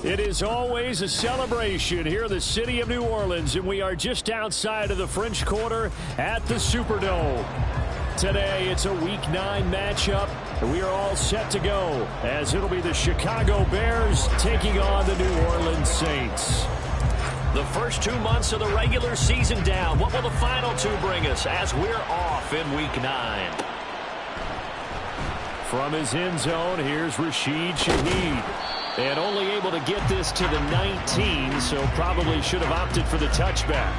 It is always a celebration here in the city of New Orleans, and we are just outside of the French Quarter at the Superdome. Today, it's a Week 9 matchup, and we are all set to go, as it'll be the Chicago Bears taking on the New Orleans Saints. The first 2 months of the regular season down. What will the final 2 bring us as we're off in Week 9? From his end zone, here's Rashid Shaheed. And only able to get this to the 19, so probably should have opted for the touchback.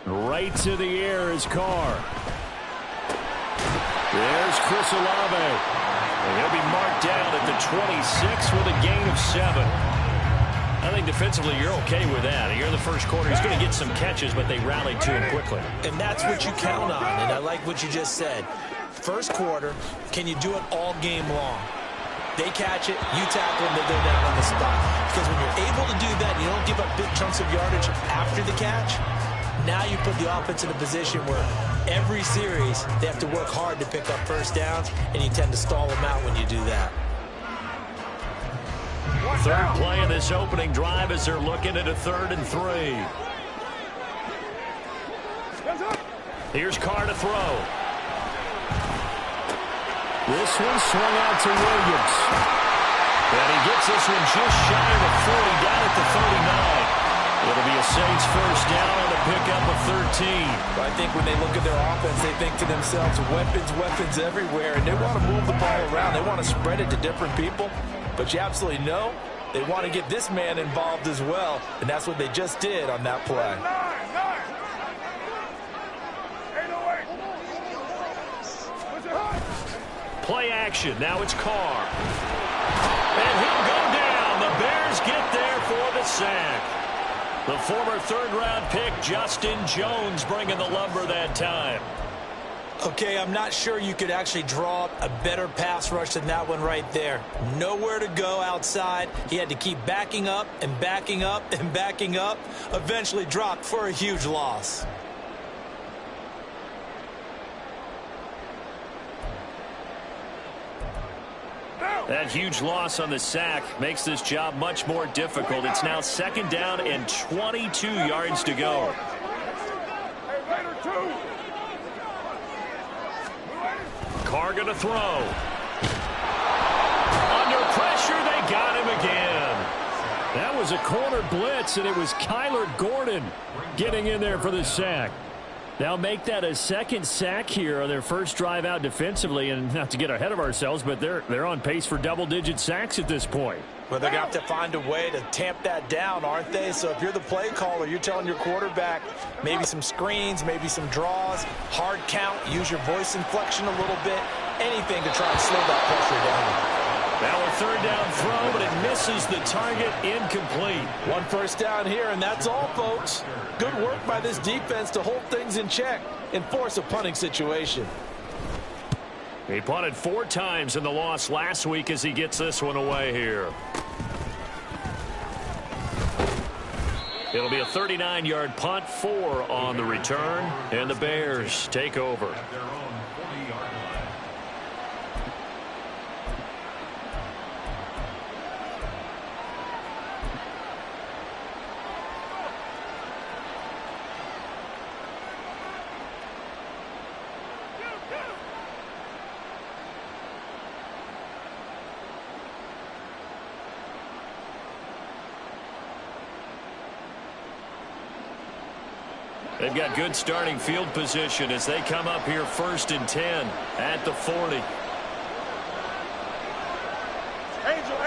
Right to the air is Carr. There's Chris Olave. And he'll be marked down at the 26 with a gain of 7. I think defensively you're okay with that. Here in the first quarter, he's going to get some catches, but they rallied to him quickly. And that's what you count on, and I like what you just said. First quarter, can you do it all game long? They catch it, you tackle them, they go down on the spot. Because when you're able to do that, and you don't give up big chunks of yardage after the catch, now you put the offense in a position where every series they have to work hard to pick up first downs, and you tend to stall them out when you do that. Third play of this opening drive as they're looking at a 3rd and 3. Here's Carr to throw. This one swung out to Williams. And he gets this one just shy of the 40, down at the 39. It'll be a Saints first down on the pickup of 13. I think when they look at their offense, they think to themselves, weapons everywhere, and they want to move the ball around. They want to spread it to different people, but you absolutely know they want to get this man involved as well, and that's what they just did on that play. Play action. Now it's Carr. And he'll go down. The Bears get there for the sack. The former 3rd-round pick, Justin Jones, bringing the lumber that time. Okay, I'm not sure you could actually draw up a better pass rush than that one right there. Nowhere to go outside. He had to keep backing up and backing up and backing up. Eventually dropped for a huge loss. That huge loss on the sack makes this job much more difficult. It's now 2nd down and 22 yards to go. Carr going to throw. Under pressure, they got him again. That was a corner blitz, and it was Kyler Gordon getting in there for the sack. They'll make that a 2nd sack here on their first drive out defensively, and not to get ahead of ourselves, but they're on pace for double-digit sacks at this point. Well, they're going to have to find a way to tamp that down, aren't they? So if you're the play caller, you're telling your quarterback maybe some screens, maybe some draws, hard count, use your voice inflection a little bit, anything to try and slow that pressure down. Now a 3rd down throw, but it misses the target, incomplete. 1 first down here, and that's all, folks. Good work by this defense to hold things in check and force a punting situation. He punted 4 times in the loss last week as he gets this one away here. It'll be a 39-yard punt, 4 on the return, and the Bears take over. They've got good starting field position as they come up here 1st and 10 at the 40. Angel.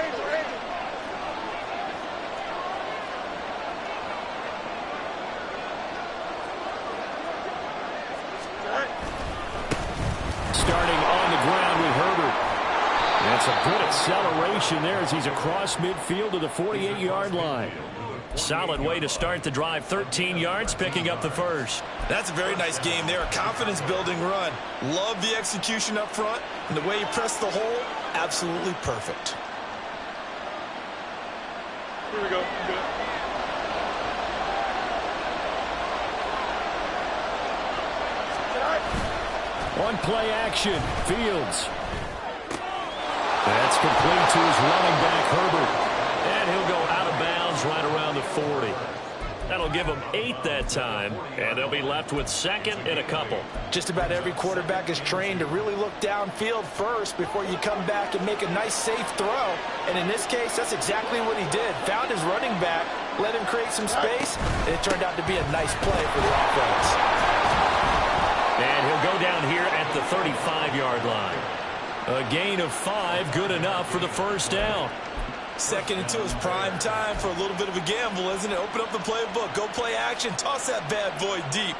Starting on the ground with Herbert. That's a good acceleration there as he's across midfield to the 48-yard line. Solid way to start the drive. 13 yards, picking up the first. That's a very nice game there. A confidence-building run. Love the execution up front. And the way he pressed the hole, absolutely perfect. Here we go. Good. On play action, Fields. That's complete to his running back, Herbert. And he'll go out of bounds right around the 40. That'll give them 8 that time, and they'll be left with second and a couple. Just about every quarterback is trained to really look downfield first before you come back and make a nice, safe throw. And in this case, that's exactly what he did. Found his running back, let him create some space, and it turned out to be a nice play for the offense. And he'll go down here at the 35-yard line. A gain of 5, good enough for the first down. Second and 2 is prime time for a little bit of a gamble, isn't it? Open up the playbook, go play action, toss that bad boy deep.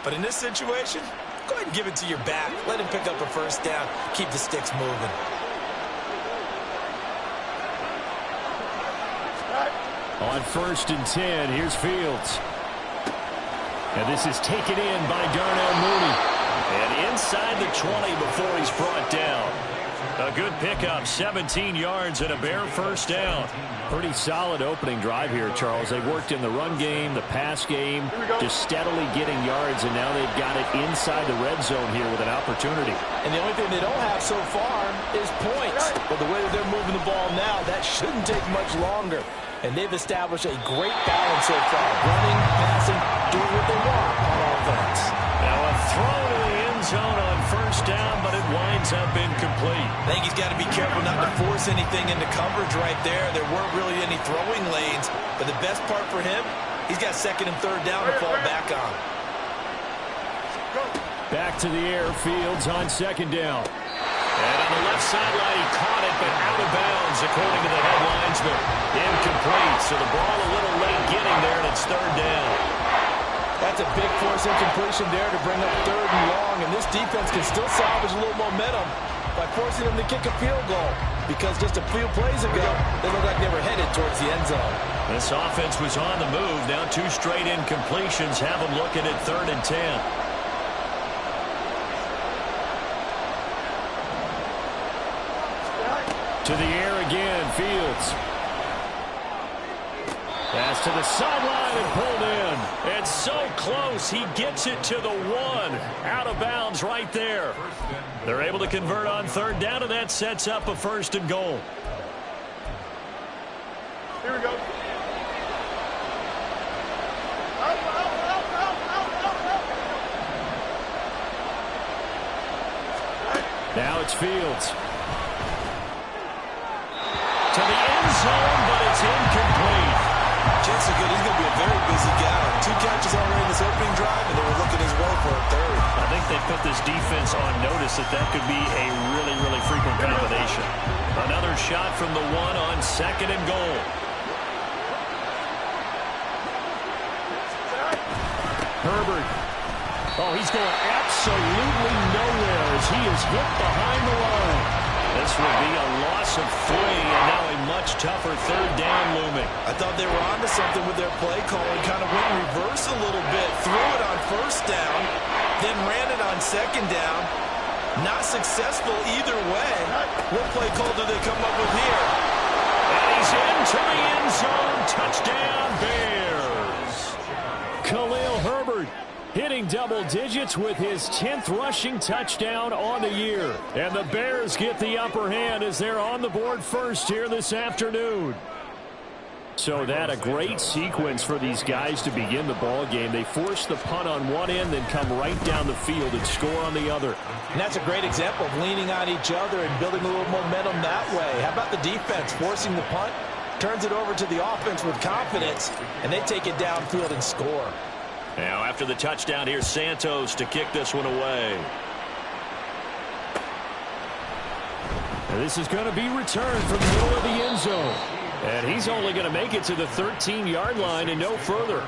But in this situation, go ahead and give it to your back. Let him pick up a first down, keep the sticks moving. On 1st and 10, here's Fields. And this is taken in by Darnell Mooney. And inside the 20 before he's brought down. A good pickup, 17 yards and a bare first down. Pretty solid opening drive here, Charles. They worked in the run game, the pass game, just steadily getting yards, and now they've got it inside the red zone here with an opportunity. And the only thing they don't have so far is points. But the way that they're moving the ball now, that shouldn't take much longer. And they've established a great balance so far. Running, passing, doing what they want on offense. Now a throw to the end zone on first down, but it winds up incomplete. I think he's got to be careful not to force anything into coverage right there. There weren't really any throwing lanes. But the best part for him, he's got second and third down to fall back on. Back to the air, Fields on second down. And on the left sideline, he caught it, but out of bounds, according to the head linesman. Incomplete, so the ball a little late getting there, and it's third down. That's a big force incompletion there to bring up third and long, and this defense can still salvage a little momentum by forcing them to kick a field goal, because just a few plays ago, they looked like they were headed towards the end zone. This offense was on the move. Now 2 straight incompletions have them looking at 3rd and 10. To the air again, Fields. Pass to the sideline and pulled in. It's so close. He gets it to the 1. Out of bounds right there. They're able to convert on third down, and that sets up a 1st and goal. Here we go. Now it's Fields. To the end zone, but it's incomplete. Chance are good. He's going to be a very busy guy. 2 catches already in this opening drive, and they were looking his way for a third. I think they put this defense on notice that that could be a really, really frequent combination. Another shot from the 1 on 2nd and goal. Herbert. Oh, he's going absolutely nowhere as he is hit behind the line. This will be a loss of 3, and now a much tougher third down looming. I thought they were onto something with their play calling. Kind of went in reverse a little bit. Threw it on first down, then ran it on second down. Not successful either way. What play call do they come up with here? And he's into the end zone. Touchdown, Bears. Khalil Herbert hitting double digits with his 10th rushing touchdown on the year. And the Bears get the upper hand as they're on the board first here this afternoon. So that a great sequence for these guys to begin the ball game. They force the punt on one end, then come right down the field and score on the other. And that's a great example of leaning on each other and building a little momentum that way. How about the defense forcing the punt? Turns it over to the offense with confidence, and they take it downfield and score. Now after the touchdown, here's Santos to kick this one away. And this is going to be returned from the middle of the end zone. And he's only going to make it to the 13-yard line and no further.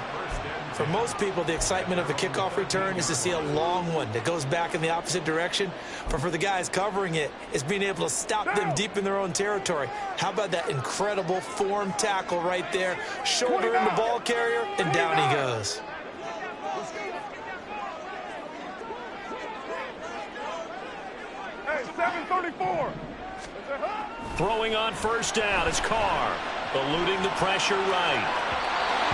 For most people, the excitement of a kickoff return is to see a long one that goes back in the opposite direction. But for the guys covering it, it's being able to stop them deep in their own territory. How about that incredible form tackle right there? Shoulder in the ball carrier, and down he goes. Hey, 734. Throwing on first down, it's Carr. Eluding the pressure right.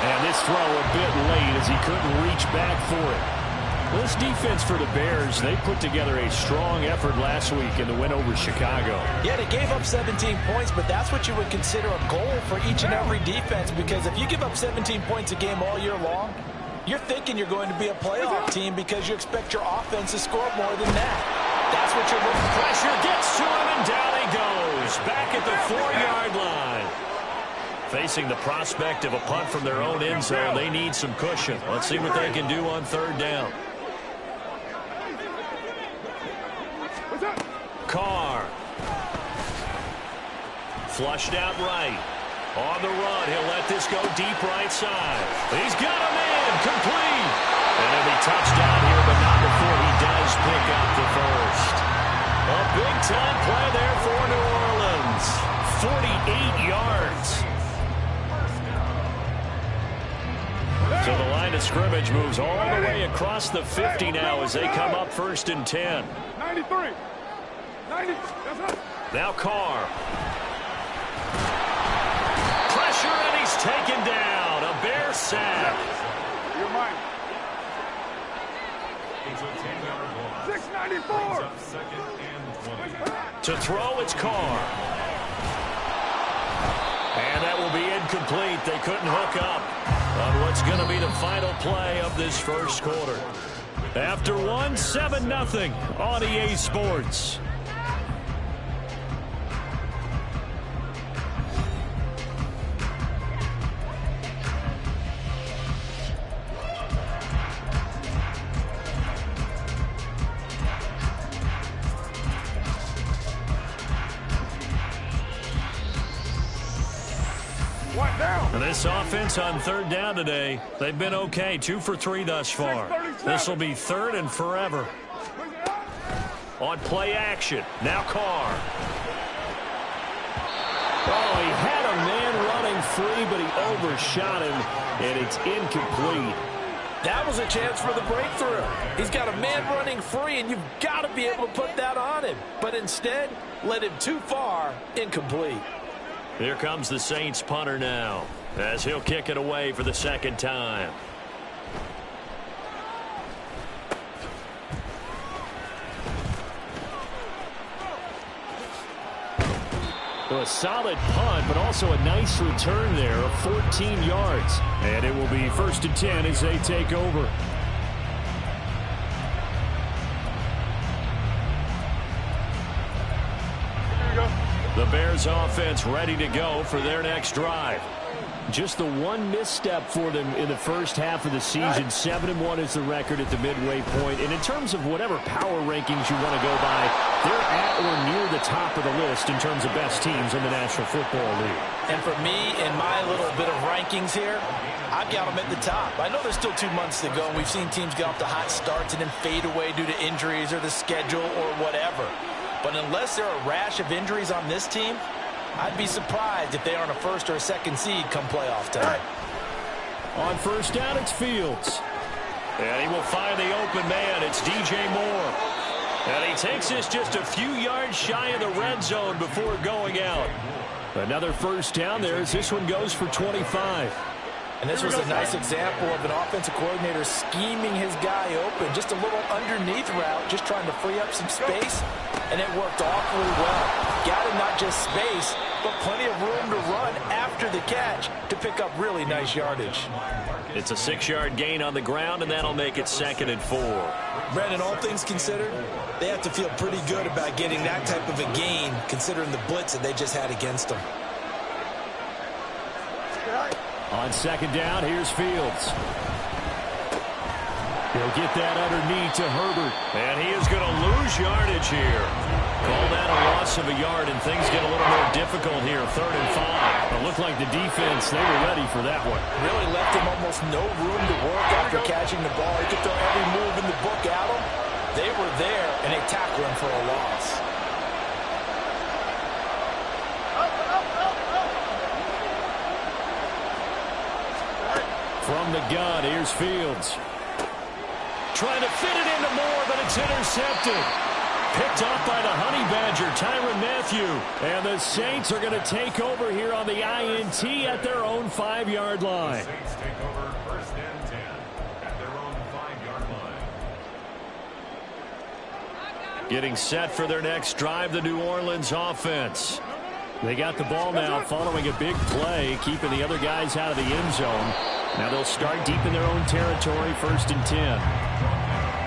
And this throw a bit late as he couldn't reach back for it. This defense for the Bears, they put together a strong effort last week in the win over Chicago. Yeah, they gave up 17 points, but that's what you would consider a goal for each and every defense, because if you give up 17 points a game all year long, you're thinking you're going to be a playoff team because you expect your offense to score more than that. That's what you're looking for. Pressure gets to him, and down he goes. Back at the 4-yard line. Facing the prospect of a punt from their own end zone, they need some cushion. Let's see what they can do on third down. Carr. Flushed out right. On the run, he'll let this go deep right side. He's got him in, complete. And he'll be touchdown here, but not before he does pick up the first. A big-time play there for New Orleans. 48 yards. So the line of scrimmage moves all the way across the 50 now as they come up 1st and 10. 93. 90. Now Carr. Pressure, and he's taken down. A Bear sack. You're mine. 694. To throw, it's Carr. And that will be incomplete. They couldn't hook up on what's going to be the final play of this first quarter. After 7-0 on EA Sports. And this offense on third down today, they've been okay. 2 for 3 thus far. This will be third and forever. On play action, now Carr. Oh, he had a man running free, but he overshot him, and it's incomplete. That was a chance for the breakthrough. He's got a man running free, and you've got to be able to put that on him. But instead, led him too far, incomplete. Here comes the Saints punter now, as he'll kick it away for the second time. A solid punt, but also a nice return there of 14 yards. And it will be 1st and 10 as they take over. The Bears offense ready to go for their next drive. Just the one misstep for them in the first half of the season. 7-1 is the record at the midway point. And in terms of whatever power rankings you want to go by, they're at or near the top of the list in terms of best teams in the National Football League. And for me, in my little bit of rankings here, I've got them at the top. I know there's still 2 months to go, and we've seen teams get off to hot starts and then fade away due to injuries or the schedule or whatever. But unless there are a rash of injuries on this team, I'd be surprised if they aren't a 1st or a 2nd seed come playoff time. On first down, it's Fields. And he will find the open man. It's DJ Moore. And he takes this just a few yards shy of the red zone before going out. Another first down there as this one goes for 25. And this was a nice example of an offensive coordinator scheming his guy open. Just a little underneath route, just trying to free up some space. And it worked awfully well. Got him not just space, but plenty of room to run after the catch to pick up really nice yardage. It's a 6-yard gain on the ground, and that'll make it 2nd and 4. Brandon, all things considered, they have to feel pretty good about getting that type of a gain, considering the blitz that they just had against them. On 2nd down, here's Fields. He'll get that underneath to Herbert. And he is going to lose yardage here. Call that a loss of a yard, and things get a little more difficult here. 3rd and 5. It looked like the defense, they were ready for that one. Really left him almost no room to work after catching the ball. He could throw every move in the book at him. They were there, and they tackled him for a loss. From the gun, here's Fields. Trying to fit it into Moore, but it's intercepted. Picked off by the Honey Badger, Tyrann Mathieu. And the Saints are going to take over here on the INT at their own 5-yard line. The Saints take over 1st and 10 at their own 5-yard line. Getting set for their next drive, the New Orleans offense. They got the ball now following a big play, keeping the other guys out of the end zone. Now they'll start deep in their own territory, 1st and 10.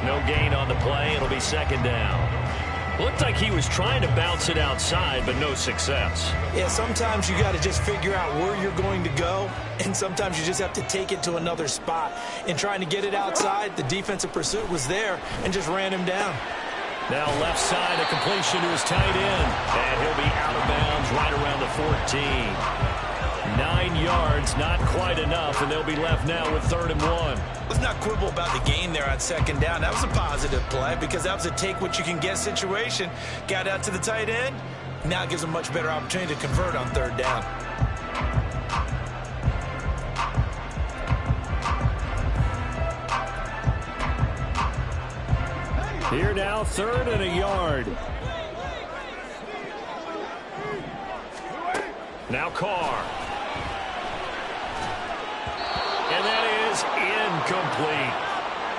No gain on the play. It'll be 2nd down. Looked like he was trying to bounce it outside, but no success. Yeah, sometimes you got to just figure out where you're going to go, and sometimes you just have to take it to another spot. In trying to get it outside, the defensive pursuit was there and just ran him down. Now left side, a completion to his tight end. And he'll be out of bounds right around the 14. 9 yards, not quite enough, and they'll be left now with 3rd and 1. Let's not quibble about the gain there on 2nd down. That was a positive play because that was a take-what-you-can-get situation. Got out to the tight end. Now it gives a much better opportunity to convert on 3rd down. Here now, 3rd and a yard. Now Carr. And that is incomplete.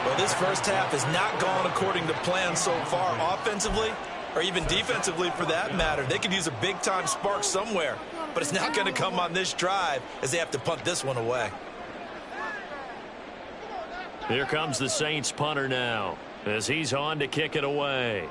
Well, this first half has not gone according to plan so far offensively or even defensively for that matter. They could use a big-time spark somewhere, but it's not going to come on this drive as they have to punt this one away. Here comes the Saints punter now as he's on to kick it away.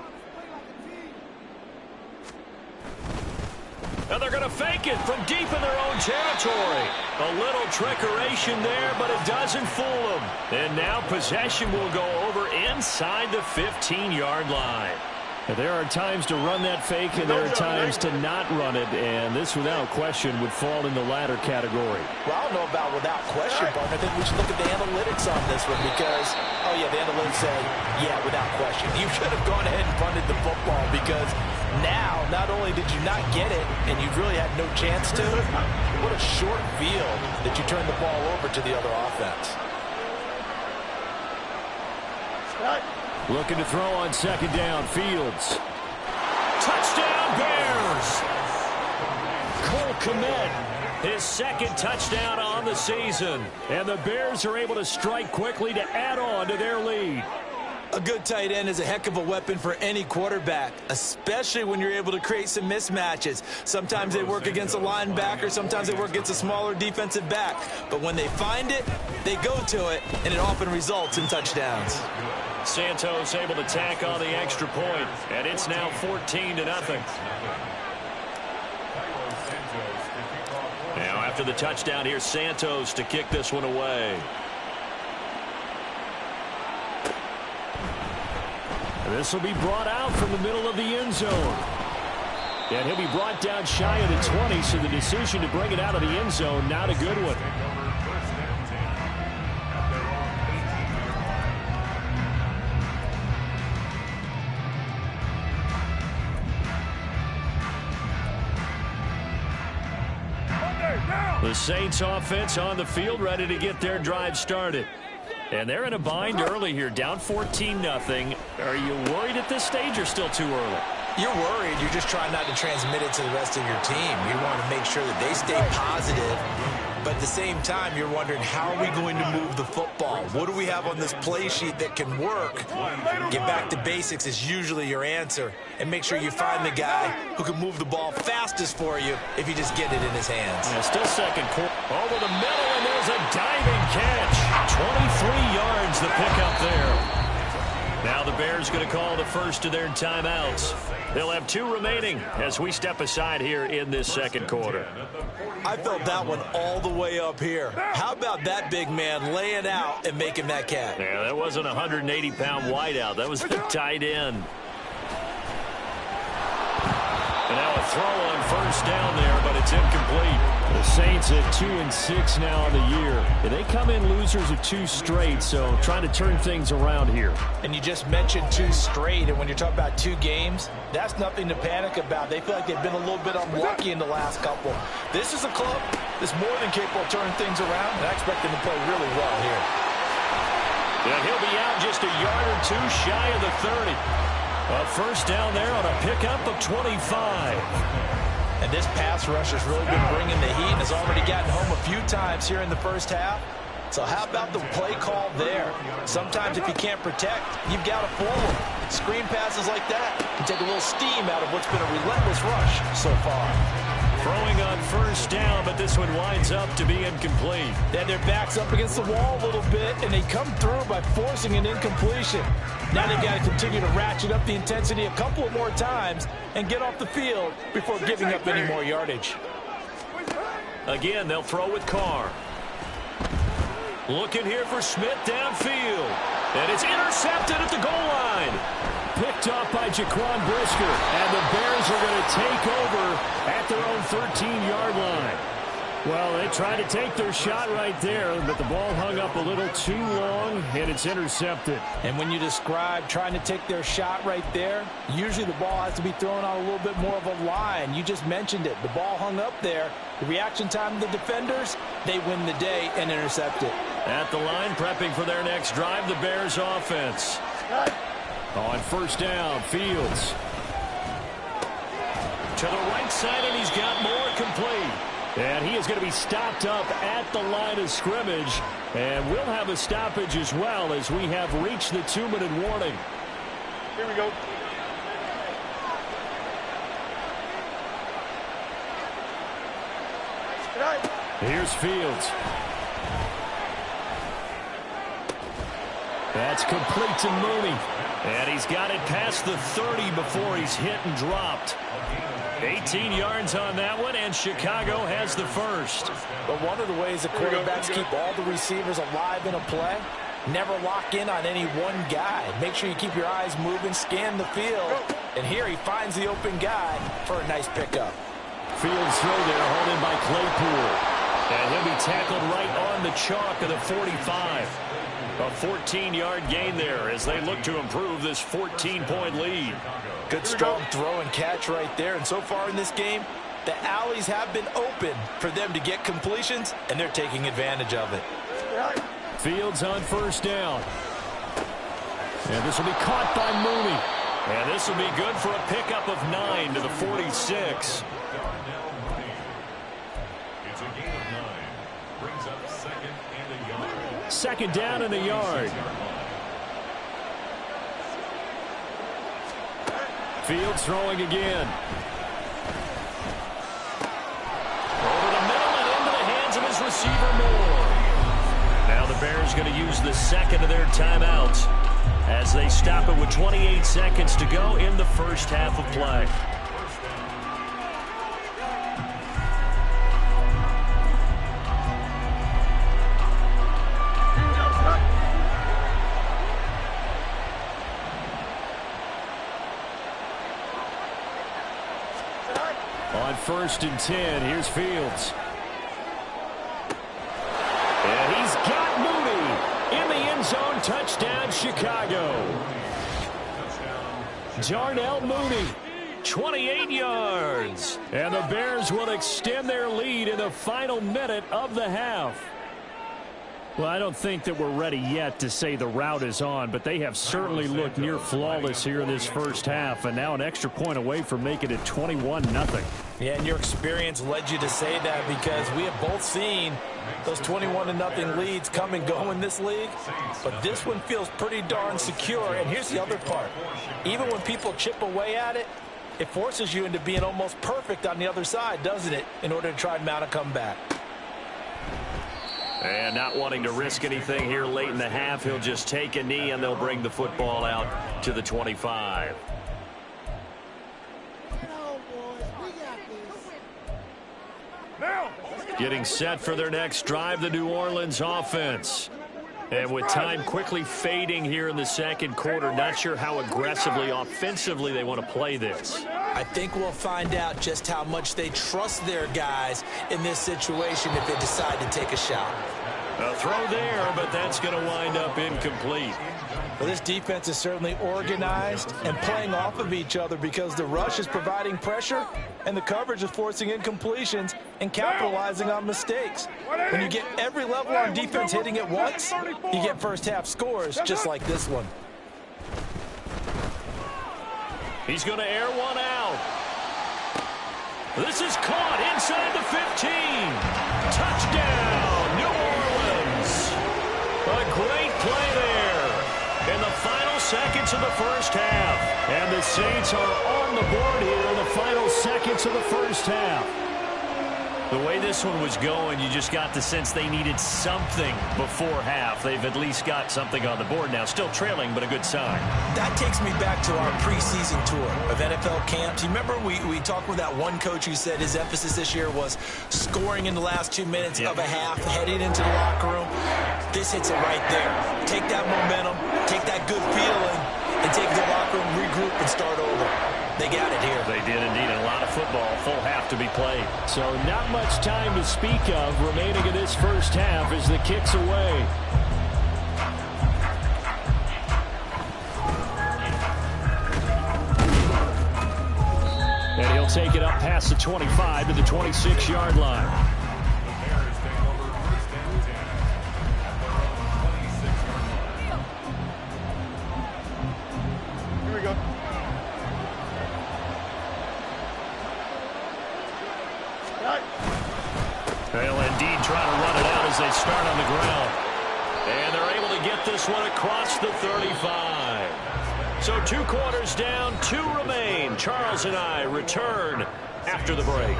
And they're going to fake it from deep in their own territory. A little trickeration there, but it doesn't fool them. And now possession will go over inside the 15-yard line. There are times to run that fake, and there are times to not run it, and this, without question, would fall in the latter category. Well, I don't know about without question, but I think we should look at the analytics on this one because, oh, yeah, the analytics say, yeah, without question. You should have gone ahead and punted the football because now, not only did you not get it, and you really had no chance to, what a short field that you turned the ball over to the other offense. Looking to throw on 2nd down, Fields. Touchdown, Bears! Cole Kmet, his 2nd touchdown on the season. And the Bears are able to strike quickly to add on to their lead. A good tight end is a heck of a weapon for any quarterback, especially when you're able to create some mismatches. Sometimes they work against a linebacker, sometimes they work against a smaller defensive back. But when they find it, they go to it, and it often results in touchdowns. Santos able to tack on the extra point, and it's now 14-0. Now after the touchdown, here's Santos to kick this one away. This will be brought out from the middle of the end zone. And he'll be brought down shy of the 20, so the decision to bring it out of the end zone, not a good one. The Saints offense on the field, ready to get their drive started. And they're in a bind early here, down 14-0. Are you worried at this stage or still too early? You're worried. You're just trying not to transmit it to the rest of your team. You want to make sure that they stay positive. But at the same time, you're wondering, how are we going to move the football? What do we have on this play sheet that can work? Get back to basics is usually your answer. And make sure you find the guy who can move the ball fastest for you if you just get it in his hands. Yeah, still 2nd quarter. Over the middle, and there's a diving catch. 23 yards the pickup there. Now the Bears going to call the first of their timeouts. They'll have 2 remaining as we step aside here in this second quarter. I felt that one all the way up here. How about that big man laying out and making that catch? Yeah, that wasn't a 180-pound wideout. That was a tight end. And now a throw on first down there, but it's incomplete. The Saints at 2-6 now on the year. They come in losers of 2 straight, so trying to turn things around here. And you just mentioned 2 straight, and when you're talking about 2 games, that's nothing to panic about. They feel like they've been a little bit unlucky in the last couple. This is a club that's more than capable of turning things around, and I expect them to play really well here. Yeah, he'll be out just a yard or 2 shy of the 30. A first down there on a pickup of 25. And this pass rush has really been bringing the heat and has already gotten home a few times here in the first half. So how about the play call there? Sometimes if you can't protect, you've got to fool them. Screen passes like that can take a little steam out of what's been a relentless rush so far. Throwing on first down, but this one winds up to be incomplete. Then their back's up against the wall a little bit, and they come through by forcing an incompletion. Now they've got to continue to ratchet up the intensity a couple of more times and get off the field before giving up any more yardage. Again, they'll throw with Carr. Looking here for Smith downfield. And it's intercepted at the goal line. Picked off by Jaquan Brisker, and the Bears are going to take over at their own 13-yard line. Well, they tried to take their shot right there, but the ball hung up a little too long, and it's intercepted. And when you describe trying to take their shot right there, usually the ball has to be thrown on a little bit more of a line. You just mentioned it. The ball hung up there. The reaction time of the defenders, they win the day and intercept it. At the line, prepping for their next drive, the Bears offense. On first down, Fields. To the right side, and he's got more complete. And he is going to be stopped up at the line of scrimmage. And we'll have a stoppage as well as we have reached the 2-minute warning. Here we go. Here's Fields. That's complete to Mooney. And he's got it past the 30 before he's hit and dropped. 18 yards on that one, and Chicago has the first. But one of the ways the quarterbacks keep all the receivers alive in a play, never lock in on any one guy. Make sure you keep your eyes moving, scan the field. And here he finds the open guy for a nice pickup. Fields throw there, hauled in by Claypool. And he'll be tackled right on the chalk of the 45. A 14-yard gain there as they look to improve this 14-point lead. Good strong throw and catch right there. And so far in this game, the alleys have been open for them to get completions, and they're taking advantage of it. Fields on first down. And this will be caught by Mooney. And this will be good for a pickup of 9 to the 46. It's a gain of 9. Brings up second and a yard. Second down and a yard. Fields throwing again. Over the middle and into the hands of his receiver Moore. Now the Bears going to use the second of their timeouts as they stop it with 28 seconds to go in the first half of play. On first and 10, here's Fields. And he's got Mooney in the end zone. Touchdown, Chicago. Darnell Mooney. 28 yards. And the Bears will extend their lead in the final minute of the half. Well, I don't think that we're ready yet to say the route is on, but they have certainly looked near flawless here in this first half, and now an extra point away from making it 21-0. Yeah, and your experience led you to say that because we have both seen those 21-0 leads come and go in this league, but this one feels pretty darn secure. And here's the other part. Even when people chip away at it, it forces you into being almost perfect on the other side, doesn't it, in order to try and mount a comeback. And not wanting to risk anything here late in the half, he'll just take a knee, and they'll bring the football out to the 25. Getting set for their next drive, the New Orleans offense. And with time quickly fading here in the second quarter, not sure how aggressively, offensively they want to play this. I think we'll find out just how much they trust their guys in this situation if they decide to take a shot. A throw there, but that's going to wind up incomplete. Well, this defense is certainly organized and playing off of each other because the rush is providing pressure and the coverage is forcing incompletions and capitalizing on mistakes. When you get every level on defense hitting at once, you get first half scores just like this one. He's going to air one out. This is caught inside the 15. Touchdown, New Orleans. A great play there in the final seconds of the first half. And the Saints are on the board here in the final seconds of the first half. The way this one was going, you just got the sense they needed something before half. They've at least got something on the board now. Still trailing, but a good sign. That takes me back to our preseason tour of NFL camps. You remember we talked with that one coach who said his emphasis this year was scoring in the last 2 minutes of a half, heading into the locker room. This hits it right there. Take that momentum, take that good feeling, and take the locker room, regroup, and start over. They got it here. They did indeed. A lot of football, full half to be played. So not much time to speak of remaining in this first half as the kick's away. And he'll take it up past the 25 to the 26-yard line. They'll indeed try to run it out as they start on the ground. And they're able to get this one across the 35. So 2 quarters down, 2 remain. Charles and I return after the break.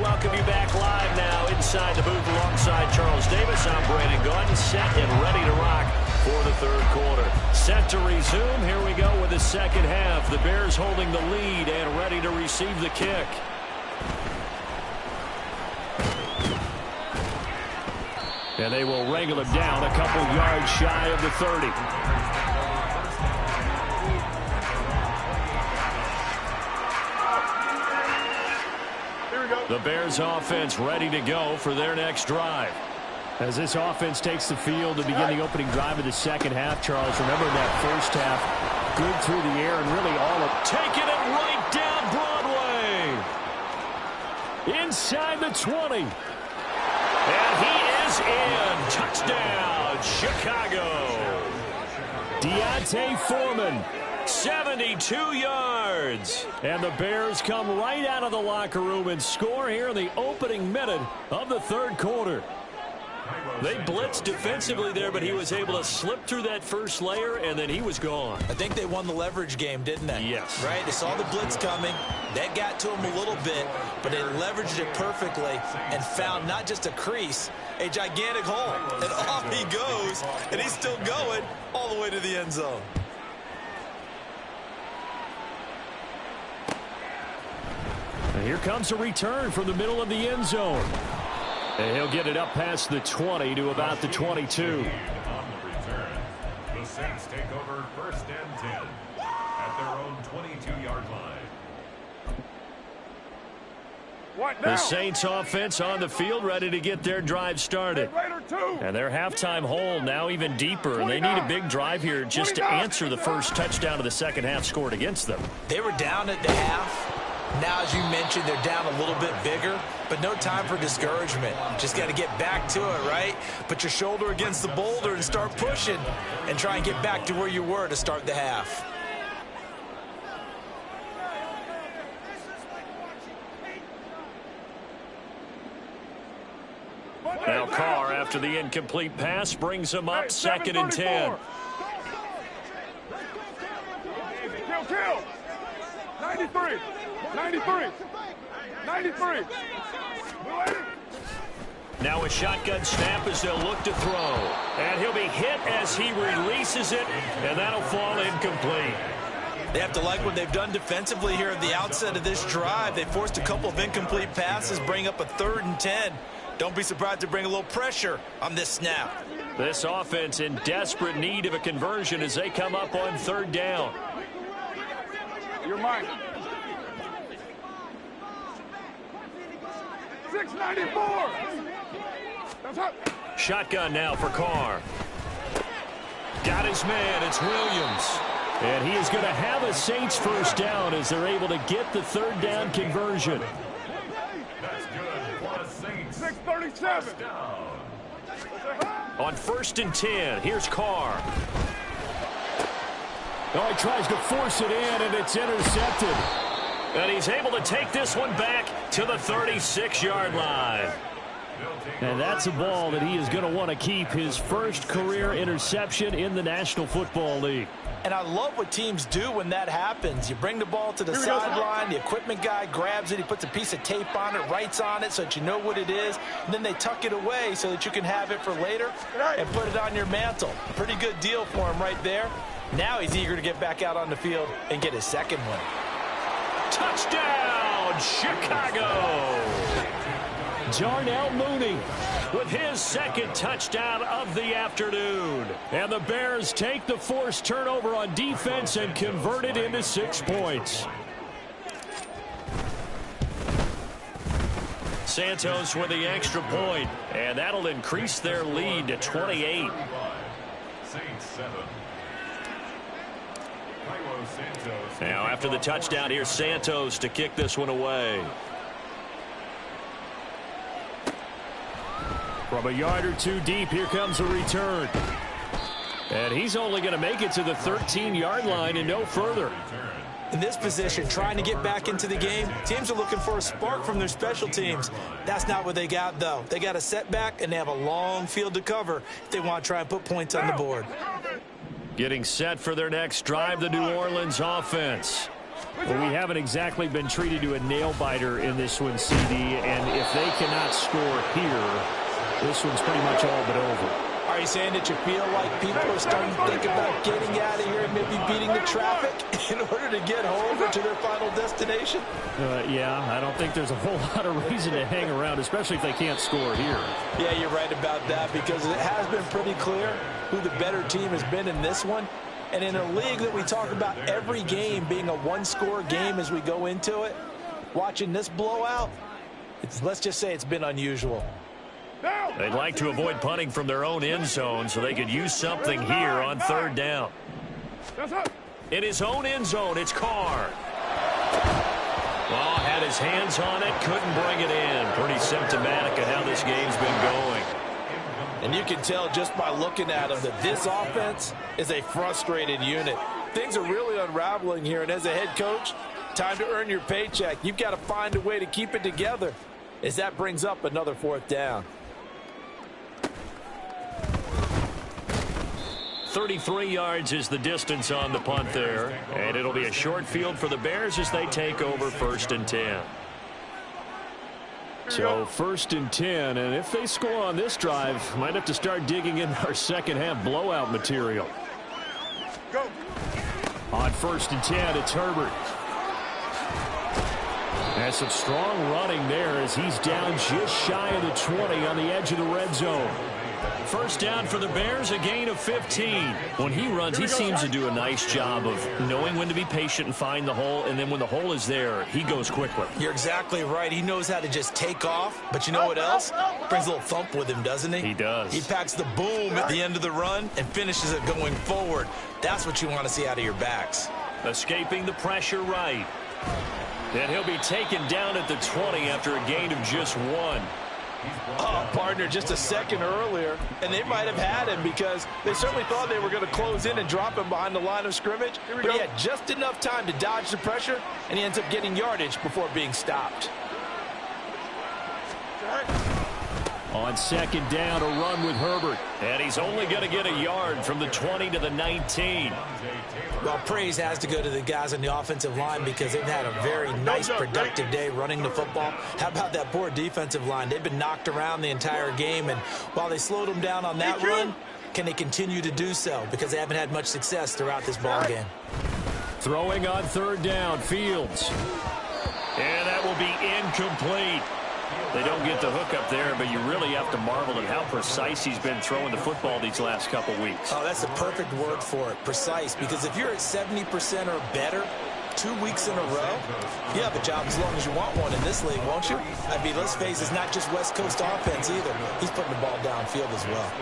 Welcome you back live now inside the booth alongside Charles Davis. I'm Brandon Gordon, set and ready to rock for the third quarter. Set to resume. Here we go with the second half. The Bears holding the lead and ready to receive the kick. And they will wrangle him down a couple yards shy of the 30. The Bears offense ready to go for their next drive. As this offense takes the field to begin the opening drive of the second half, Charles, remember that first half, good through the air and really all of taking it right down Broadway. Inside the 20. And he is in. Touchdown, Chicago. Deontay Foreman. 72 yards. And the Bears come right out of the locker room and score here in the opening minute of the third quarter. They blitzed defensively there, but he was able to slip through that first layer, and then he was gone. I think they won the leverage game, didn't they? Yes. Right? They saw the blitz coming. That got to him a little bit, but they leveraged it perfectly and found not just a crease, a gigantic hole. And off he goes, and he's still going all the way to the end zone. And here comes a return from the middle of the end zone. And he'll get it up past the 20 to about the 22. On the return, the Saints take over first and 10 at their own 22-yard line. The Saints offense on the field ready to get their drive started. And their halftime hole now even deeper. And they need a big drive here just to answer the first touchdown of the second half scored against them. They were down at the half. Now, as you mentioned, they're down a little bit bigger, but no time for discouragement. Just got to get back to it, right? Put your shoulder against the boulder and start pushing and try and get back to where you were to start the half. Now Carr, after the incomplete pass, brings him up 2nd and 10. Kill. 93. 93. 93. Now a shotgun snap as they'll look to throw. And he'll be hit as he releases it, and that'll fall incomplete. They have to like what they've done defensively here at the outset of this drive. They forced a couple of incomplete passes, bring up a 3rd and 10. Don't be surprised to bring a little pressure on this snap. This offense in desperate need of a conversion as they come up on 3rd down. You're mine. 694. That's up. Shotgun now for Carr. Got his man. It's Williams. And he is going to have a Saints 1st down as they're able to get the 3rd down conversion. That's good for the Saints. 637. On 1st and 10, here's Carr. Oh, he tries to force it in, and it's intercepted. And he's able to take this one back to the 36-yard line. And that's a ball that he is going to want to keep, his first career interception in the National Football League. And I love what teams do when that happens. You bring the ball to the sideline, the equipment guy grabs it, he puts a piece of tape on it, writes on it so that you know what it is, and then they tuck it away so that you can have it for later and put it on your mantle. Pretty good deal for him right there. Now he's eager to get back out on the field and get his 2nd one. Touchdown, Chicago! Darnell Mooney with his 2nd touchdown of the afternoon. And the Bears take the forced turnover on defense and convert it into 6 points. Santos with the extra point, and that'll increase their lead to 28. Saints 7. Now after the touchdown, here's Santos to kick this one away. From a yard or 2 deep, here comes a return. And he's only going to make it to the 13-yard line and no further. In this position, trying to get back into the game, teams are looking for a spark from their special teams. That's not what they got, though. They got a setback, and they have a long field to cover if they want to try and put points on the board. Getting set for their next drive, the New Orleans offense. Well, we haven't exactly been treated to a nail-biter in this one, CD, and if they cannot score here, this one's pretty much all but over. Are you saying that you feel like people are starting to think about getting out of here and maybe beating the traffic in order to get home or to their final destination? Yeah, I don't think there's a whole lot of reason to hang around, especially if they can't score here. Yeah, you're right about that because it has been pretty clear who the better team has been in this one. And in a league that we talk about every game being a one-score game as we go into it, watching this blowout, let's just say it's been unusual. They'd like to avoid punting from their own end zone so they could use something here on 3rd down. In his own end zone, it's Carr. Well, had his hands on it, couldn't bring it in. Pretty symptomatic of how this game's been going. And you can tell just by looking at him that this offense is a frustrated unit. Things are really unraveling here, and as a head coach, time to earn your paycheck. You've got to find a way to keep it together as that brings up another 4th down. 33 yards is the distance on the punt there, and it'll be a short field for the Bears as they take over 1st and 10. So 1st and 10, and if they score on this drive, might have to start digging in our second half blowout material. Go. On 1st and 10, it's Herbert. And some strong running there as he's down just shy of the 20 on the edge of the red zone. 1st down for the Bears, a gain of 15. When he runs, he seems to do a nice job of knowing when to be patient and find the hole, and then when the hole is there, he goes quickly. You're exactly right. He knows how to just take off, but you know what else? Brings a little thump with him, doesn't he? He does. He packs the boom at the end of the run and finishes it going forward. That's what you want to see out of your backs. Escaping the pressure right. And he'll be taken down at the 20 after a gain of just 1. Oh, partner, just a second earlier, and they might have had him because they certainly thought they were going to close in and drop him behind the line of scrimmage, but he had just enough time to dodge the pressure, and he ends up getting yardage before being stopped. On second down, a run with Herbert. And he's only going to get a yard from the 20 to the 19. Well, praise has to go to the guys on the offensive line because they've had a very nice, productive day running the football. How about that poor defensive line? They've been knocked around the entire game, and while they slowed them down on that run, can they continue to do so? Because they haven't had much success throughout this ball game. Throwing on third down, Fields. And that will be incomplete. They don't get the hook up there, but you really have to marvel at how precise he's been throwing the football these last couple weeks. Oh, that's the perfect word for it, precise, because if you're at 70% or better 2 weeks in a row, you have a job as long as you want one in this league, won't you? I mean, let's face it, it's not just West Coast offense either. He's putting the ball downfield as well.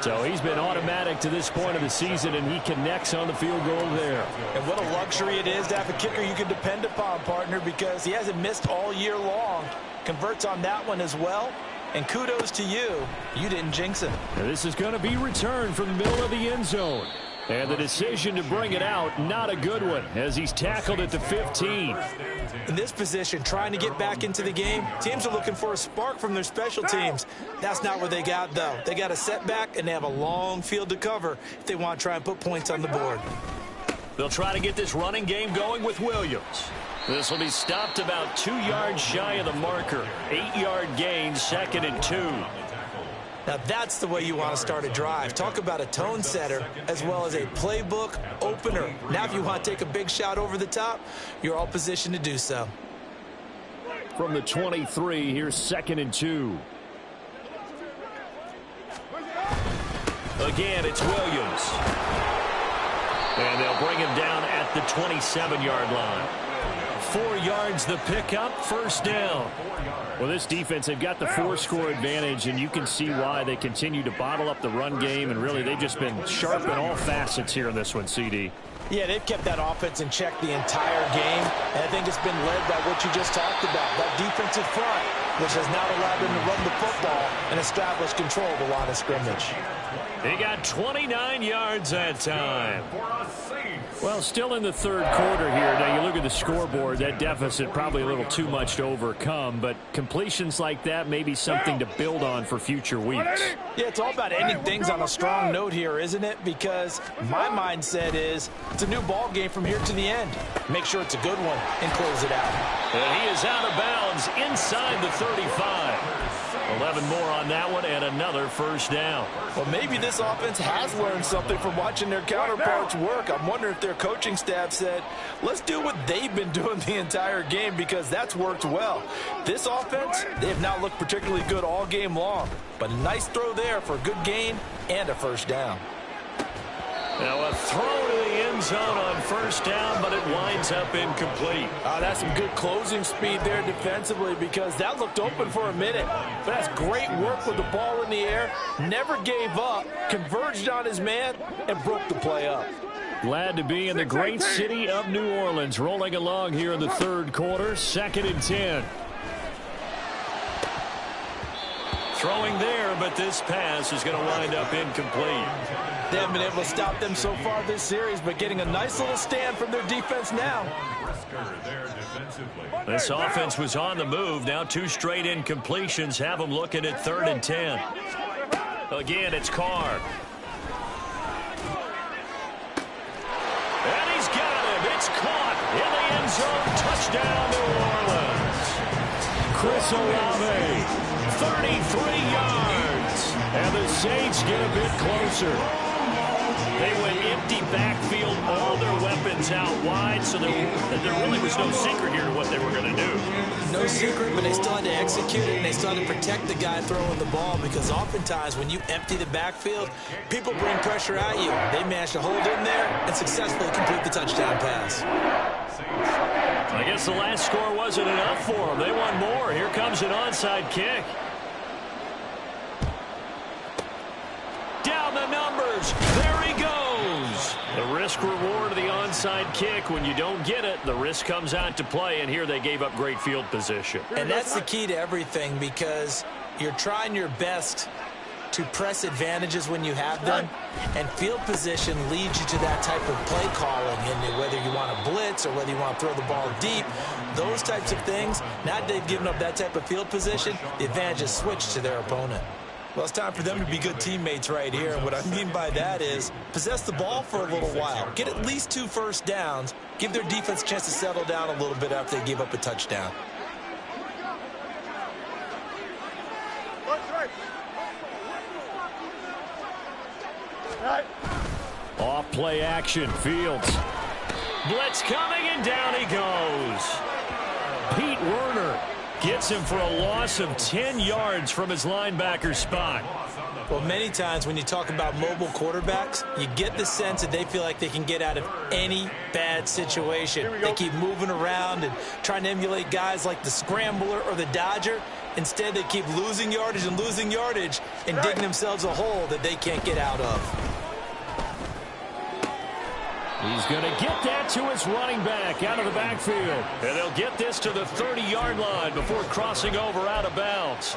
So he's been automatic to this point of the season, and he connects on the field goal there. And what a luxury it is to have a kicker you can depend upon, partner, because he hasn't missed all year long. Converts on that one as well. And kudos to you. You didn't jinx him. Now this is going to be returned from the middle of the end zone. And the decision to bring it out, not a good one, as he's tackled at the 15. In this position, trying to get back into the game, teams are looking for a spark from their special teams. That's not what they got, though. They got a setback, and they have a long field to cover if they want to try and put points on the board. They'll try to get this running game going with Williams. This will be stopped about 2 yards shy of the marker. 8-yard gain, 2nd and 2. Now that's the way you want to start a drive. Talk about a tone setter as well as a playbook opener. Now if you want to take a big shot over the top, you're all positioned to do so. From the 23, here's 2nd and 2. Again, it's Williams. And they'll bring him down at the 27-yard line. 4 yards the pickup, first down. Well, this defense, they've got the 4-score advantage, and you can see why they continue to bottle up the run game, and really they've just been sharp in all facets here in this one, CD. Yeah, they've kept that offense in check the entire game, and I think it's been led by what you just talked about, that defensive front, which has now allowed them to run the football and establish control of the line of scrimmage. He got 29 yards that time. Well, still in the third quarter here. Now, you look at the scoreboard, that deficit probably a little too much to overcome, but completions like that may be something to build on for future weeks. Yeah, it's all about ending things on a strong note here, isn't it? Because my mindset is it's a new ball game from here to the end. Make sure it's a good one and close it out. And he is out of bounds inside the 35. 11 more on that one and another first down. Well, maybe this offense has learned something from watching their counterparts work. I'm wondering if their coaching staff said, let's do what they've been doing the entire game because that's worked well. This offense, they have not looked particularly good all game long, but a nice throw there for a good gain and a first down. Now a throw to the end zone on first down, but it winds up incomplete. That's some good closing speed there defensively because that looked open for a minute. But that's great work with the ball in the air. Never gave up, converged on his man, and broke the play up. Glad to be in the great city of New Orleans, rolling along here in the third quarter, 2nd and 10. Throwing there, but this pass is going to wind up incomplete. They haven't been able to stop them so far this series, but getting a nice little stand from their defense now. This offense was on the move. Now 2 straight incompletions have them looking at 3rd and 10. Again, it's Carr. And he's got him. It's caught in the end zone. Touchdown, New Orleans. Chris Olave, 33 yards. And the Saints get a bit closer. They went empty backfield, all their weapons out wide, so there really was no secret here to what they were going to do. No secret, but they still had to execute it, and they still had to protect the guy throwing the ball because oftentimes when you empty the backfield, people bring pressure at you. They managed to hold in there and successfully complete the touchdown pass. I guess the last score wasn't enough for them. They want more. Here comes an onside kick. Down the numbers. There he goes. The risk reward of the onside kick. When you don't get it, the risk comes out to play, and here they gave up great field position. And that's the key to everything because you're trying your best to press advantages when you have them, and field position leads you to that type of play calling, and whether you want to blitz or whether you want to throw the ball deep, those types of things. Now that they've given up that type of field position, the advantage is switched to their opponent. Well, it's time for them to be good teammates right here, and what I mean by that is possess the ball for a little while, get at least 2 first downs, give their defense a chance to settle down a little bit after they give up a touchdown. Off play action, Fields. Blitz coming, and down he goes. Pete Werner gets him for a loss of 10 yards from his linebacker spot. Well, many times when you talk about mobile quarterbacks, you get the sense that they feel like they can get out of any bad situation. They keep moving around and trying to emulate guys like the Scrambler or the Dodger. Instead, they keep losing yardage and digging themselves a hole that they can't get out of. He's going to get that to his running back out of the backfield. And they'll get this to the 30-yard line before crossing over out of bounds.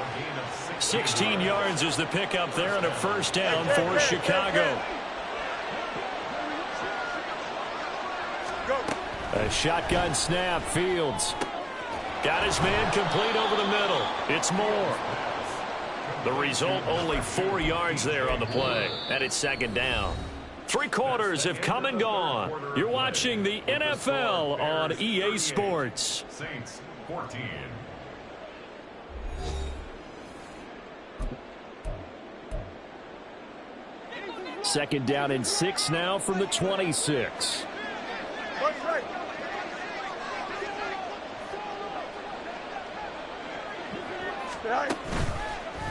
16 yards is the pickup there, and a first down for Chicago. A shotgun snap, Fields. Got his man complete over the middle. It's Moore. The result, only 4 yards there on the play, and it's second down. 3 quarters have come and gone. You're watching the NFL on EA Sports. Saints 14. Second down and 6 now from the 26.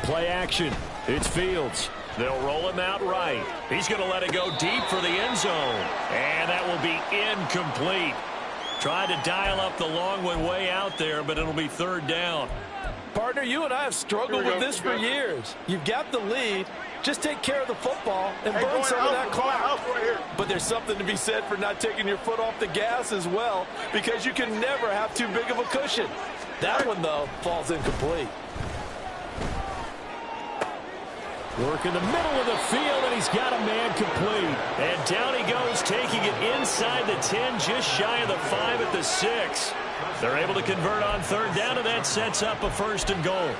Play action. It's Fields. They'll roll him out right. He's going to let it go deep for the end zone. And that will be incomplete. Tried to dial up the long way out there, but it'll be third down. Partner, you and I have struggled with this for years. You've got the lead. Just take care of the football and burn some of that clock. But there's something to be said for not taking your foot off the gas as well, because you can never have too big of a cushion. That one, though, falls incomplete. Work in the middle of the field, and he's got a man complete. And down he goes, taking it inside the 10, just shy of the 5 at the 6. They're able to convert on third down, and that sets up a first and goal.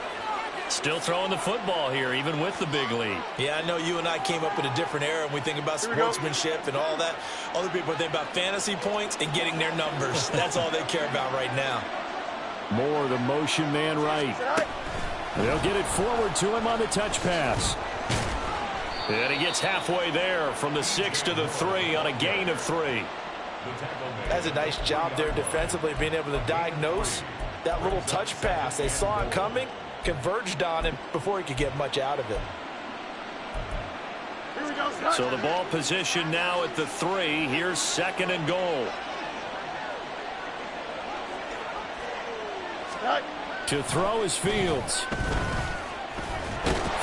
Still throwing the football here, even with the big lead. Yeah, I know you and I came up in a different era, and we think about sportsmanship and all that. Other people think about fantasy points and getting their numbers. That's all they care about right now. Moore, the motion man right. They'll get it forward to him on the touch pass. And he gets halfway there from the 6 to the 3 on a gain of 3. That's a nice job there defensively, being able to diagnose that little touch pass. They saw it coming, converged on him before he could get much out of it. So the ball position now at the 3. Here's second and goal. To throw is Fields.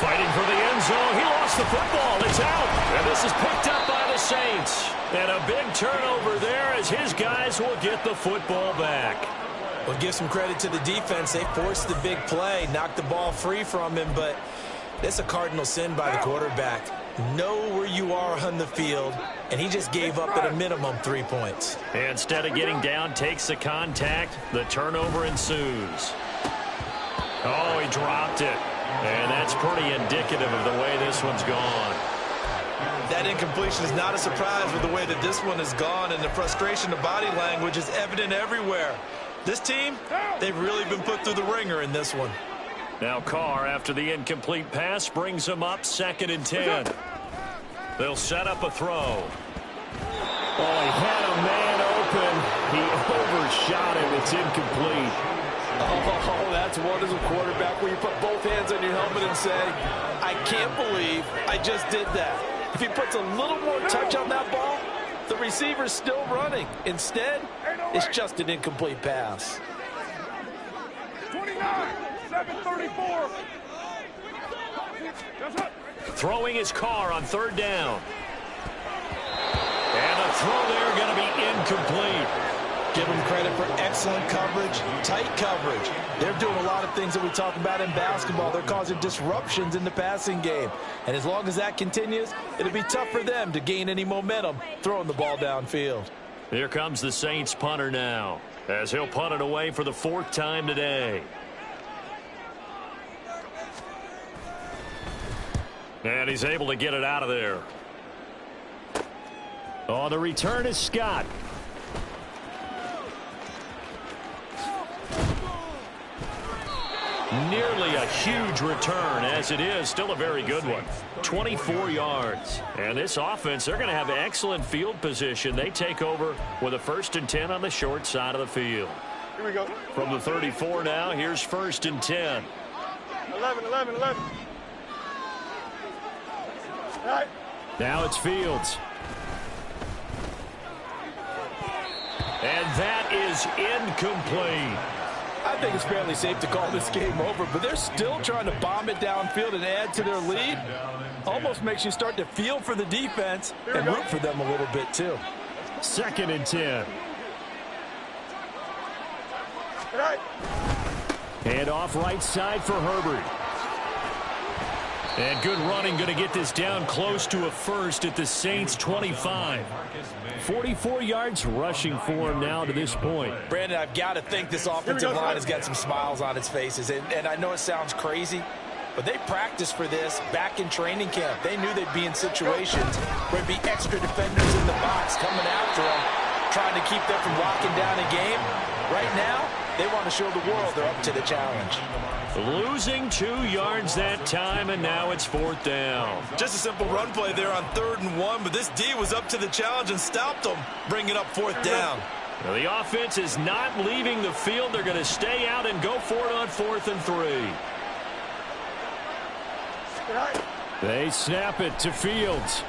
Fighting for the end zone. He lost the football. It's out. And this is picked up by the Saints. And a big turnover there as his guys will get the football back. Well, give some credit to the defense. They forced the big play, knocked the ball free from him, but it's a cardinal sin by the quarterback. Know where you are on the field, and he just gave up at a minimum 3 points. And instead of getting down, takes the contact. The turnover ensues. Oh, he dropped it. And that's pretty indicative of the way this one's gone. That incompletion is not a surprise with the way that this one has gone, and the frustration of body language is evident everywhere. This team, they've really been put through the ringer in this one. Now Carr, after the incomplete pass, brings him up 2nd and 10. They'll set up a throw. Oh, he had a man open. He overshot him. It's incomplete. Oh, that's one as a quarterback where you put both hands on your helmet and say, I can't believe I just did that. If he puts a little more touch on that ball, the receiver's still running. Instead, it's just an incomplete pass. 29, 7:34. Throwing his Carr on third down. And a throw there going to be incomplete. Give them credit for excellent coverage, tight coverage. They're doing a lot of things that we talk about in basketball. They're causing disruptions in the passing game. And as long as that continues, it'll be tough for them to gain any momentum throwing the ball downfield. Here comes the Saints punter now, as he'll punt it away for the 4th time today. And he's able to get it out of there. On the return is Scott. Nearly a huge return, as it is still a very good one. 24 yards. And this offense, they're going to have excellent field position. They take over with a 1st and 10 on the short side of the field. Here we go. From the 34 now, here's 1st and 10. 11. All right. Now it's Fields. And that is incomplete. I think it's fairly safe to call this game over, but they're still trying to bomb it downfield and add to their lead. Almost makes you start to feel for the defense and root for them a little bit too. 2nd and 10. All right. And off right side for Herbert. And good running, going to get this down close to a 1st at the Saints 25. 44 yards rushing for him now to this point. Brandon, I've got to think this offensive line has got some smiles on its faces. And I know it sounds crazy, but they practiced for this back in training camp. They knew they'd be in situations where there'd be extra defenders in the box coming after them, trying to keep them from locking down a game. Right now, they want to show the world they're up to the challenge. Losing 2 yards that time, and now it's 4th down. Just a simple run play there on 3rd and 1, but this D was up to the challenge and stopped them, bringing up 4th down. Now, the offense is not leaving the field. They're going to stay out and go for it on 4th and 3. They snap it to Fields.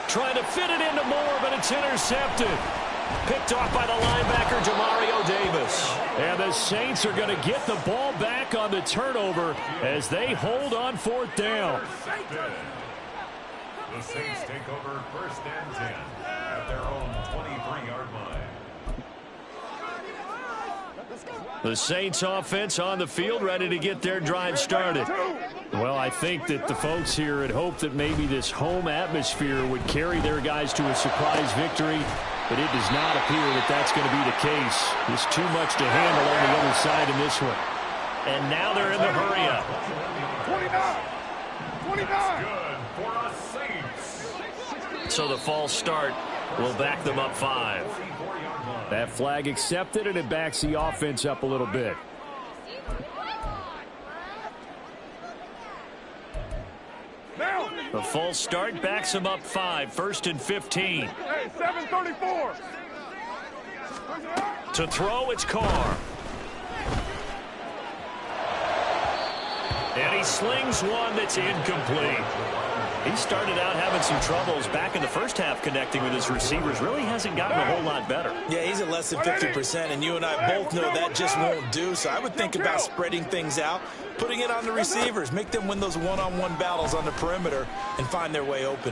Trying to fit it into Moore, but it's intercepted. Picked off by the linebacker, Demario Davis. And the Saints are going to get the ball back on the turnover as they hold on 4th down. The Saints take over 1st and 10 at their own 23-yard line. The Saints offense on the field, ready to get their drive started. Well, I think that the folks here had hoped that maybe this home atmosphere would carry their guys to a surprise victory, but it does not appear that that's going to be the case. There's too much to handle on the other side in this one. And now they're in the hurry-up. 29. Good for a Saints. So the false start will back them up 5. That flag accepted, and it backs the offense up a little bit. Now. The false start backs them up 5. 1st and 15. Hey, 7:34. To throw, it's Carr. And he slings one that's incomplete. He started out having some troubles back in the first half connecting with his receivers. Really hasn't gotten a whole lot better. Yeah, he's at less than 50%, and you and I both know that just won't do. So I would think about spreading things out, putting it on the receivers, make them win those one-on-one battles on the perimeter and find their way open.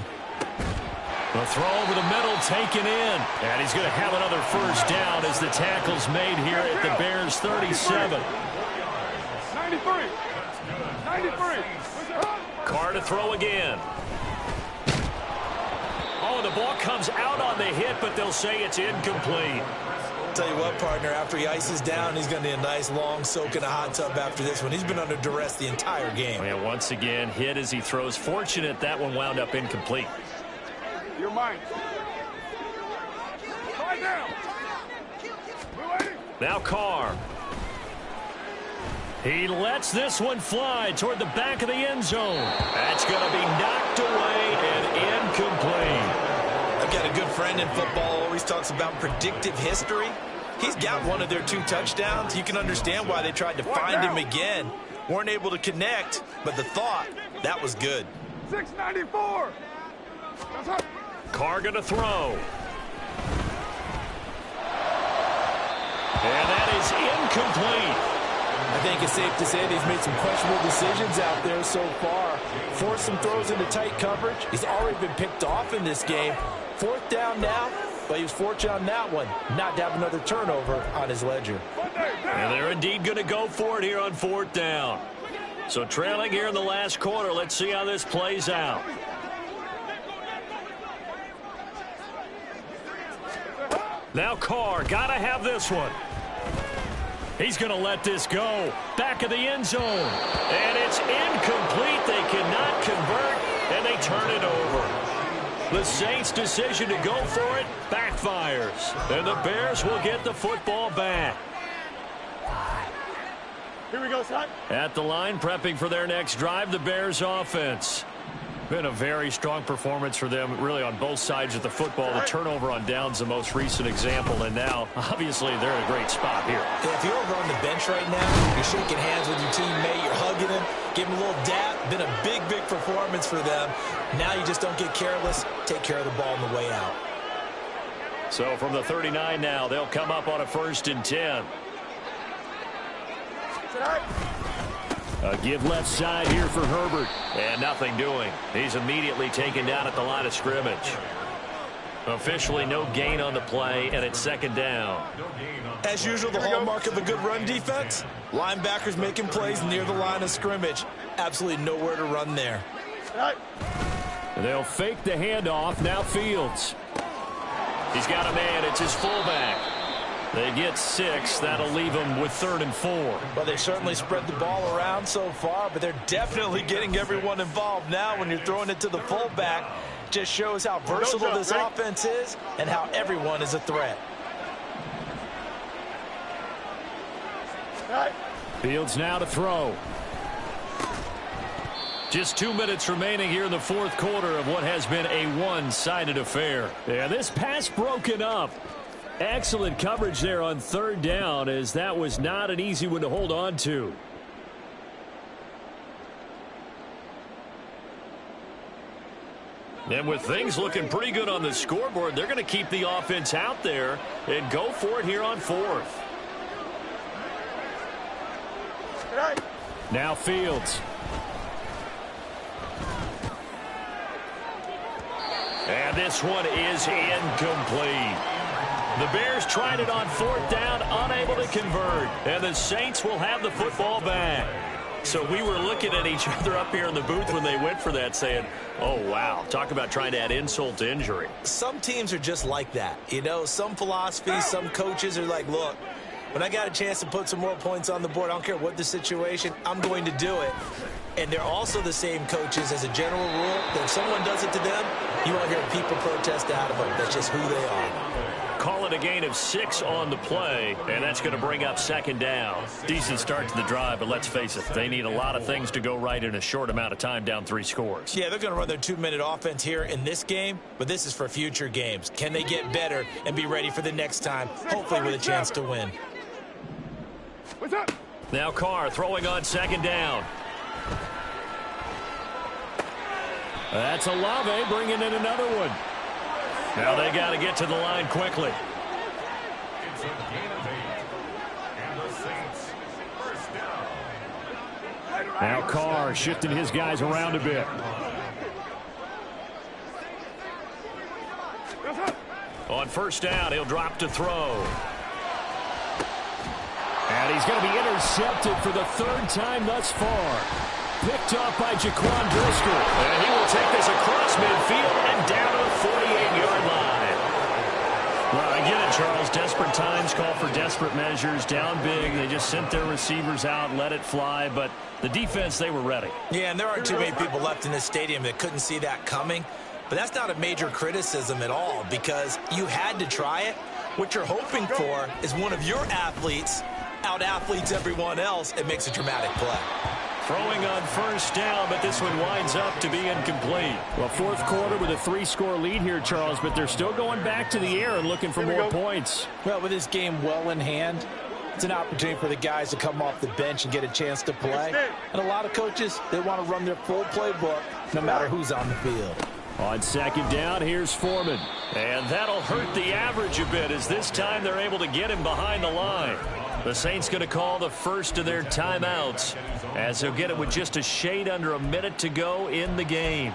The throw over the middle taken in. And he's going to have another 1st down as the tackle's made here at the Bears 37. 93. 93. Carr to throw again. Oh, the ball comes out on the hit, but they'll say it's incomplete. Tell you what, partner, after he ices down, he's going to need a nice long soak in a hot tub after this one. He's been under duress the entire game. And once again, hit as he throws. Fortunate that one wound up incomplete. You're mine. Lie down. Now Carr. He lets this one fly toward the back of the end zone. That's going to be knocked away and incomplete. I've got a good friend in football, always talks about predictive history. He's got one of their 2 touchdowns. You can understand why they tried to find him again. Weren't able to connect, but the thought, that was good. 694. Carr going to throw. And that is incomplete. I think it's safe to say that he's made some questionable decisions out there so far. Forced some throws into tight coverage. He's already been picked off in this game. 4th down now. But he was fortunate on that one, not to have another turnover on his ledger. And they're indeed going to go for it here on 4th down. So trailing here in the last quarter. Let's see how this plays out. Now Carr, got to have this one. He's going to let this go. Back of the end zone. And it's incomplete. They cannot convert, and they turn it over. The Saints' decision to go for it backfires. And the Bears will get the football back. Here we go, son. At the line, prepping for their next drive, the Bears offense. Been a very strong performance for them, really, on both sides of the football. The turnover on downs, the most recent example, and now, obviously, they're in a great spot here. Yeah, if you're over on the bench right now, you're shaking hands with your teammate, you're hugging him, giving him a little dap. Been a big, big performance for them. Now you just don't get careless. Take care of the ball on the way out. So from the 39 now, they'll come up on a 1st and 10. A give left side here for Herbert. And nothing doing. He's immediately taken down at the line of scrimmage. Officially no gain on the play, and it's 2nd down. As usual, the hallmark of a good run defense, linebackers making plays near the line of scrimmage. Absolutely nowhere to run there. They'll fake the handoff. Now Fields. He's got a man. It's his fullback. They get 6. That'll leave them with 3rd and 4. Well, they certainly spread the ball around so far, but they're definitely getting everyone involved now when you're throwing it to the fullback. Just shows how versatile this offense is and how everyone is a threat. Fields now to throw. Just 2 minutes remaining here in the 4th quarter of what has been a one-sided affair. Yeah, this pass broken up. Excellent coverage there on 3rd down, as that was not an easy one to hold on to. And with things looking pretty good on the scoreboard, they're going to keep the offense out there and go for it here on 4th. Now Fields. And this one is incomplete. The Bears tried it on 4th down, unable to convert. And the Saints will have the football back. So we were looking at each other up here in the booth when they went for that, saying, oh, wow, talk about trying to add insult to injury. Some teams are just like that. You know, some philosophies, some coaches are like, look, when I got a chance to put some more points on the board, I don't care what the situation, I'm going to do it. And they're also the same coaches as a general rule that if someone does it to them, you won't hear people protest out of them. That's just who they are. Call it a gain of 6 on the play, and that's going to bring up 2nd down. Decent start to the drive, but let's face it, they need a lot of things to go right in a short amount of time, down 3 scores. Yeah, they're going to run their 2-minute offense here in this game, but this is for future games. Can they get better and be ready for the next time, hopefully with a chance to win? What's up? Now Carr throwing on 2nd down. That's Olave bringing in another one. Now they got to get to the line quickly. It's a gain of 8. And the Saints, 1st down. Now Carr shifting his guys around a bit. On 1st down, he'll drop to throw. And he's going to be intercepted for the 3rd time thus far. Picked up by Jaquan Driscoll. And he will take this across midfield and down to the 48-yard line. Well, I get it, Charles. Desperate times call for desperate measures. Down big. They just sent their receivers out, let it fly. But the defense, they were ready. Yeah, and there aren't too many people left in this stadium that couldn't see that coming. But that's not a major criticism at all because you had to try it. What you're hoping for is one of your athletes out-athletes everyone else and makes a dramatic play. Throwing on 1st down, but this one winds up to be incomplete. Well, 4th quarter with a 3-score lead here, Charles, but they're still going back to the air and looking for more points. Well, with this game well in hand, it's an opportunity for the guys to come off the bench and get a chance to play. And a lot of coaches, they want to run their full playbook no matter who's on the field. On 2nd down, here's Foreman. And that'll hurt the average a bit as this time they're able to get him behind the line. The Saints going to call the first of their timeouts as they'll get it with just a shade under a minute to go in the game.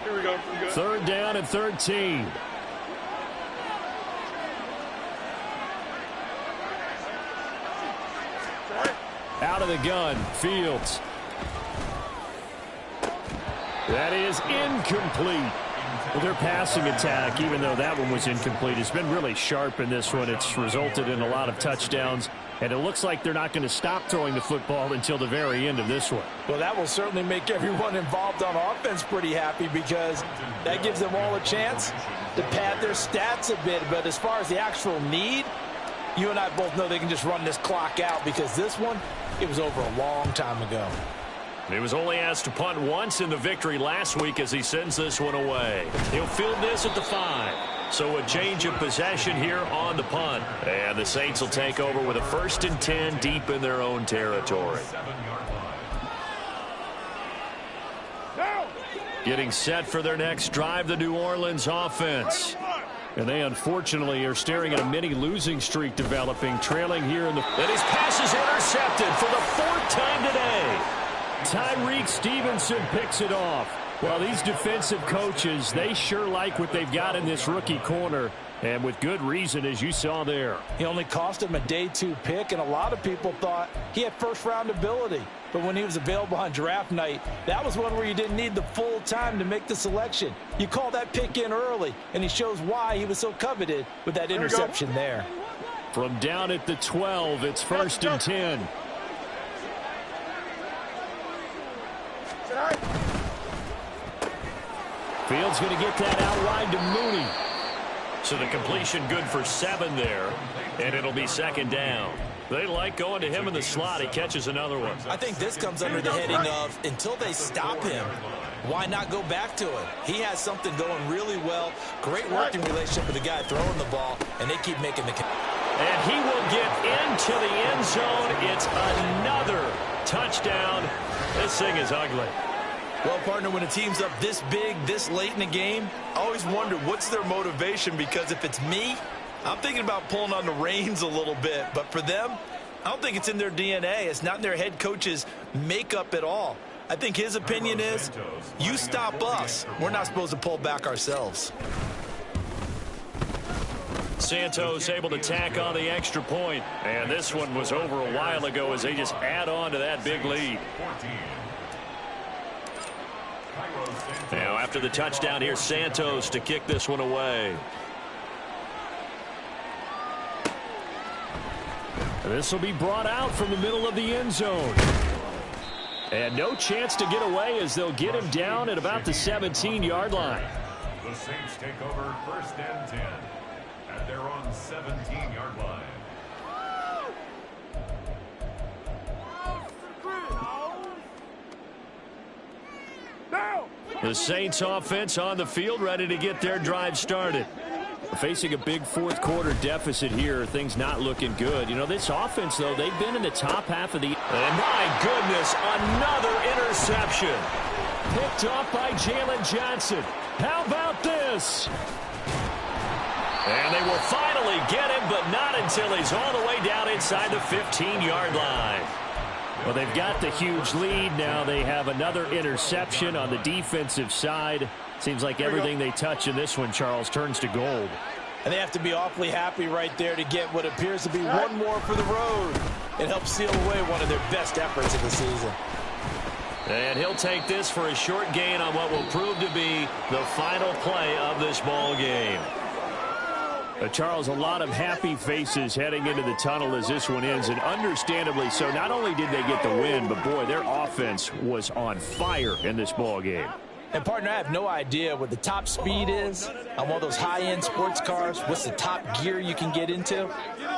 Here we go. 3rd down and 13. Out of the gun, Fields. That is incomplete. Well, their passing attack, even though that one was incomplete, has been really sharp in this one. It's resulted in a lot of touchdowns, and it looks like they're not going to stop throwing the football until the very end of this one. Well, that will certainly make everyone involved on offense pretty happy because that gives them all a chance to pad their stats a bit. But as far as the actual need, you and I both know they can just run this clock out because this one, it was over a long time ago. He was only asked to punt once in the victory last week as he sends this one away. He'll field this at the 5. So a change of possession here on the punt. And the Saints will take over with a 1st and 10 deep in their own territory. Getting set for their next drive, the New Orleans offense. And they unfortunately are staring at a mini losing streak developing, trailing here in the... And his pass is intercepted for the 4th time today. Tyreek Stevenson picks it off. Well, these defensive coaches, they sure like what they've got in this rookie corner, and with good reason, as you saw there. He only cost him a day 2 pick, and a lot of people thought he had first-round ability. But when he was available on draft night, that was one where you didn't need the full time to make the selection. You call that pick in early, and he shows why he was so coveted with that interception there. From down at the 12, it's 1st and 10. Fields going to get that out wide to Mooney. So the completion good for 7 there, and it'll be 2nd down. They like going to him in the slot. He catches another one. I think this comes under the heading of until they stop him, why not go back to it? He has something going really well. Great working relationship with the guy throwing the ball, and they keep making the... And he will get into the end zone. It's another touchdown. This thing is ugly. Well, partner, when a team's up this big, this late in the game, I always wonder what's their motivation, because if it's me, I'm thinking about pulling on the reins a little bit. But for them, I don't think it's in their DNA. It's not in their head coach's makeup at all. I think his opinion is, you stop us, we're not supposed to pull back ourselves. Santos able to tack on the extra point. And this one was over a while ago as they just add on to that big lead. Now after the touchdown, here's Santos to kick this one away. This will be brought out from the middle of the end zone. And no chance to get away as they'll get him down at about the 17-yard line. The Saints take over 1st and 10 at their own 17-yard line. The Saints offense on the field, ready to get their drive started. Facing a big 4th quarter deficit here, things not looking good. You know, this offense, though, they've been in the top half of the... And my goodness, another interception. Picked off by Jalen Johnson. How about this? And they will finally get him, but not until he's all the way down inside the 15-yard line. Well, they've got the huge lead. Now they have another interception on the defensive side. Seems like everything they touch in this one, Charles, turns to gold. And they have to be awfully happy right there to get what appears to be one more for the road. It helps seal away one of their best efforts of the season. And he'll take this for a short gain on what will prove to be the final play of this ball game. Charles, a lot of happy faces heading into the tunnel as this one ends, and understandably so. Not only did they get the win, but boy, their offense was on fire in this ball game. And partner, I have no idea what the top speed is on one of those high-end sports cars. What's the top gear you can get into?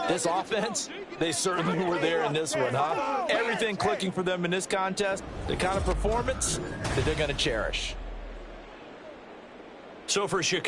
This offense, they certainly were there in this one, huh? Everything clicking for them in this contest, the kind of performance that they're going to cherish. So for Chicago.